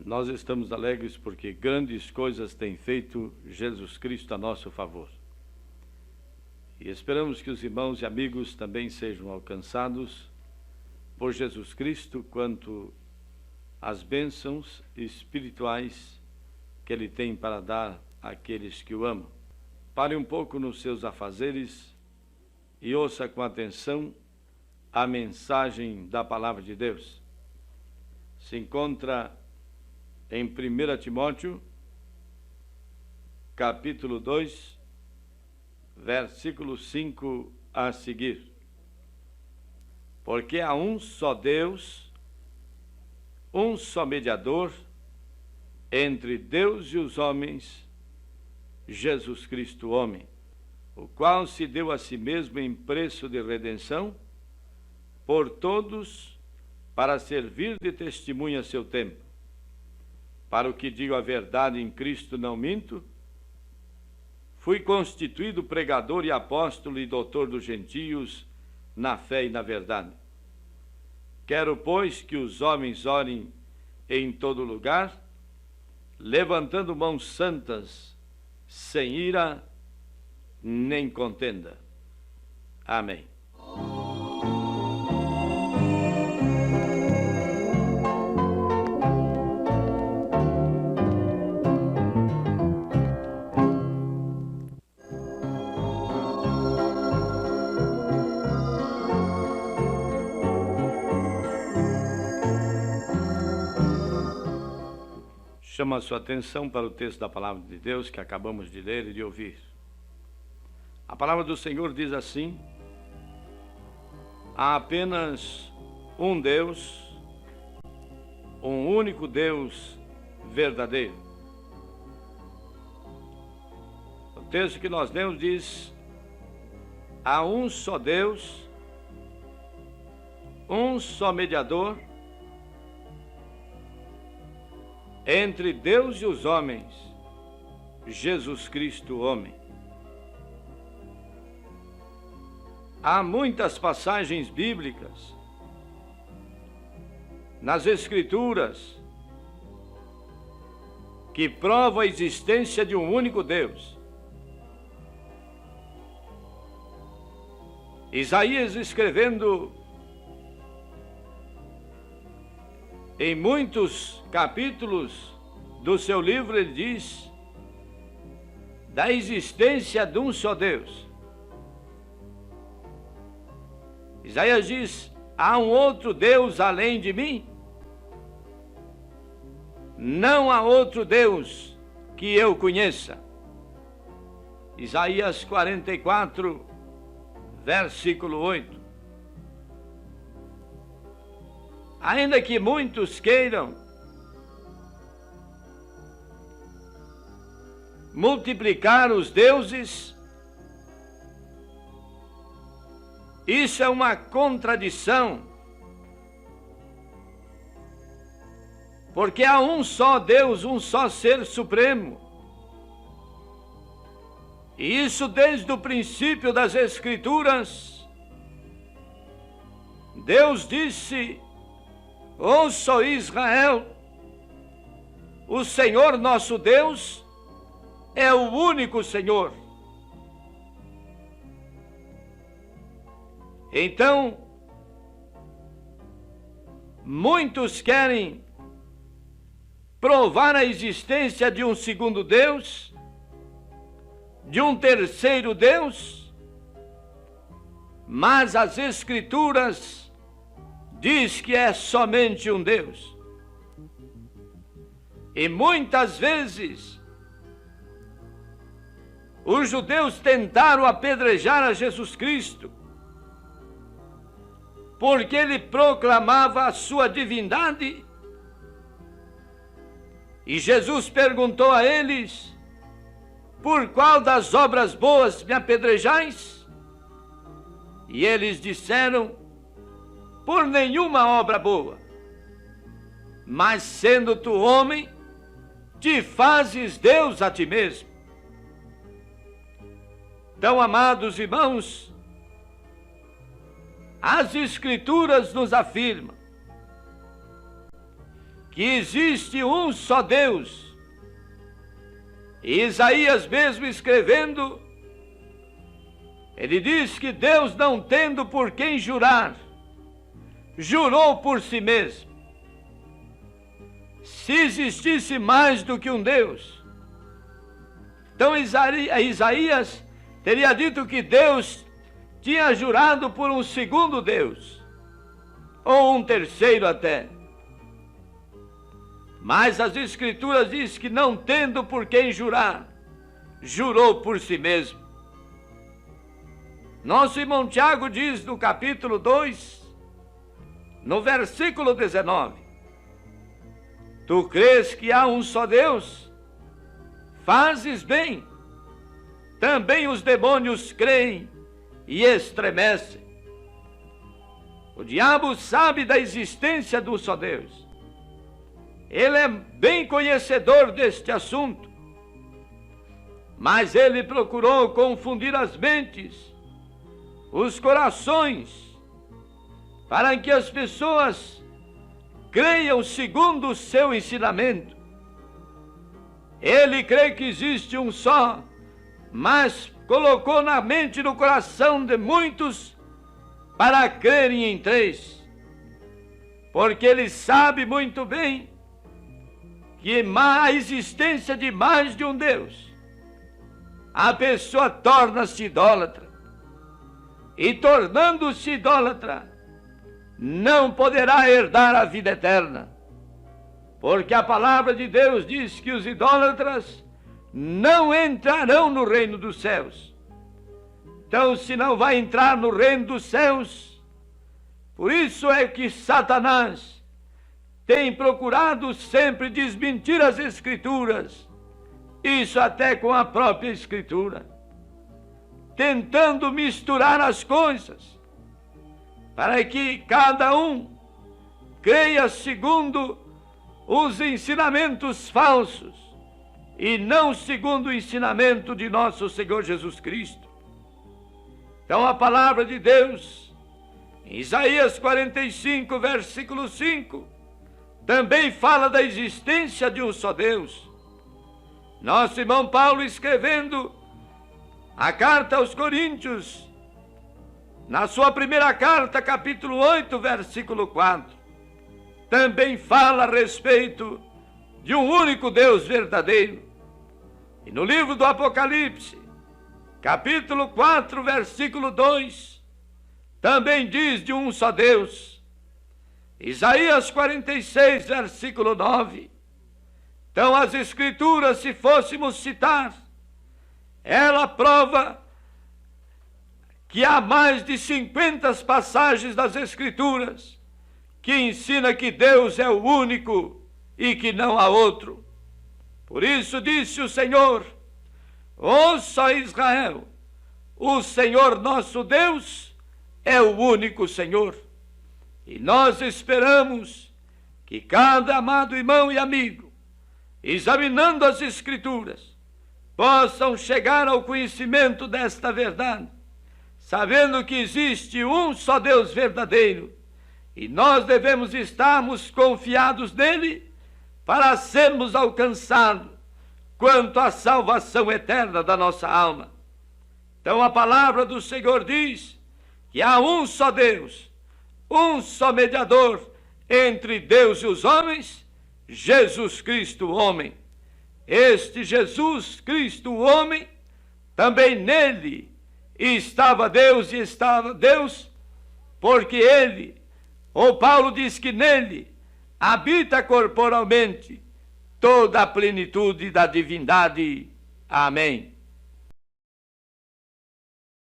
Nós estamos alegres porque grandes coisas tem feito Jesus Cristo a nosso favor. E esperamos que os irmãos e amigos também sejam alcançados por Jesus Cristo quanto às bênçãos espirituais que Ele tem para dar àqueles que o amam. Pare um pouco nos seus afazeres e ouça com atenção a mensagem da Palavra de Deus. Se encontra em 1 Timóteo, capítulo 2, versículo 5 a seguir. Porque há um só Deus, um só mediador entre Deus e os homens, Jesus Cristo, homem, o qual se deu a si mesmo em preço de redenção por todos, para servir de testemunha a seu tempo. Para o que digo a verdade, em Cristo não minto, fui constituído pregador e apóstolo e doutor dos gentios na fé e na verdade. Quero, pois, que os homens orem em todo lugar, levantando mãos santas, sem ira nem contenda. Amém. Chama a sua atenção para o texto da Palavra de Deus que acabamos de ler e de ouvir. A Palavra do Senhor diz assim: há apenas um Deus, um único Deus verdadeiro. O texto que nós lemos diz: há um só Deus, um só mediador entre Deus e os homens, Jesus Cristo, homem. Há muitas passagens bíblicas nas Escrituras que provam a existência de um único Deus. Isaías, escrevendo em muitos capítulos do seu livro, ele diz da existência de um só Deus. Isaías diz: há um outro Deus além de mim? Não há outro Deus que eu conheça. Isaías 44, versículo 8. Ainda que muitos queiram multiplicar os deuses, isso é uma contradição, porque há um só Deus, um só Ser Supremo, e isso desde o princípio das Escrituras. Deus disse: ouça, Israel, o Senhor nosso Deus é o único Senhor. Então, muitos querem provar a existência de um segundo Deus, de um terceiro Deus, mas as Escrituras diz que é somente um Deus. E muitas vezes os judeus tentaram apedrejar a Jesus Cristo, porque ele proclamava a sua divindade. E Jesus perguntou a eles: por qual das obras boas me apedrejais? E eles disseram: por nenhuma obra boa, mas sendo tu homem, te fazes Deus a ti mesmo. Então, amados irmãos, as Escrituras nos afirmam que existe um só Deus. E Isaías mesmo escrevendo, ele diz que Deus, não tendo por quem jurar, jurou por si mesmo. Se existisse mais do que um Deus, então Isaías teria dito que Deus tinha jurado por um segundo Deus, ou um terceiro até. Mas as Escrituras dizem que, não tendo por quem jurar, jurou por si mesmo. Nosso irmão Tiago diz no capítulo 2, no versículo 19: Tu crês que há um só Deus? Fazes bem. Também os demônios creem e estremecem. O diabo sabe da existência do só Deus. Ele é bem conhecedor deste assunto, mas ele procurou confundir as mentes, os corações, para que as pessoas creiam segundo o seu ensinamento. Ele crê que existe um só, mas colocou na mente e no coração de muitos para crerem em três, porque ele sabe muito bem que a existência de mais de um Deus, a pessoa torna-se idólatra, e tornando-se idólatra, não poderá herdar a vida eterna, porque a palavra de Deus diz que os idólatras não entrarão no reino dos céus. Então, se não vai entrar no reino dos céus, por isso é que Satanás tem procurado sempre desmentir as Escrituras, isso até com a própria Escritura, tentando misturar as coisas, para que cada um creia segundo os ensinamentos falsos, e não segundo o ensinamento de nosso Senhor Jesus Cristo. Então a palavra de Deus, em Isaías 45, versículo 5, também fala da existência de um só Deus. Nosso irmão Paulo, escrevendo a carta aos Coríntios, na sua primeira carta, capítulo 8, versículo 4, também fala a respeito de um único Deus verdadeiro. E no livro do Apocalipse, capítulo 4, versículo 2, também diz de um só Deus. Isaías 46, versículo 9. Então as Escrituras, se fôssemos citar, ela prova que há mais de 50 passagens das Escrituras que ensina que Deus é o único e que não há outro. Por isso disse o Senhor: ouça, Israel, o Senhor nosso Deus é o único Senhor. E nós esperamos que cada amado irmão e amigo, examinando as Escrituras, possam chegar ao conhecimento desta verdade, sabendo que existe um só Deus verdadeiro, e nós devemos estarmos confiados nele para sermos alcançados quanto à salvação eterna da nossa alma. Então a palavra do Senhor diz que há um só Deus, um só mediador entre Deus e os homens, Jesus Cristo, o homem. Este Jesus Cristo, o homem, também nele estava Deus e estava Deus, porque ele, ou Paulo diz que nele habita corporalmente toda a plenitude da divindade. Amém.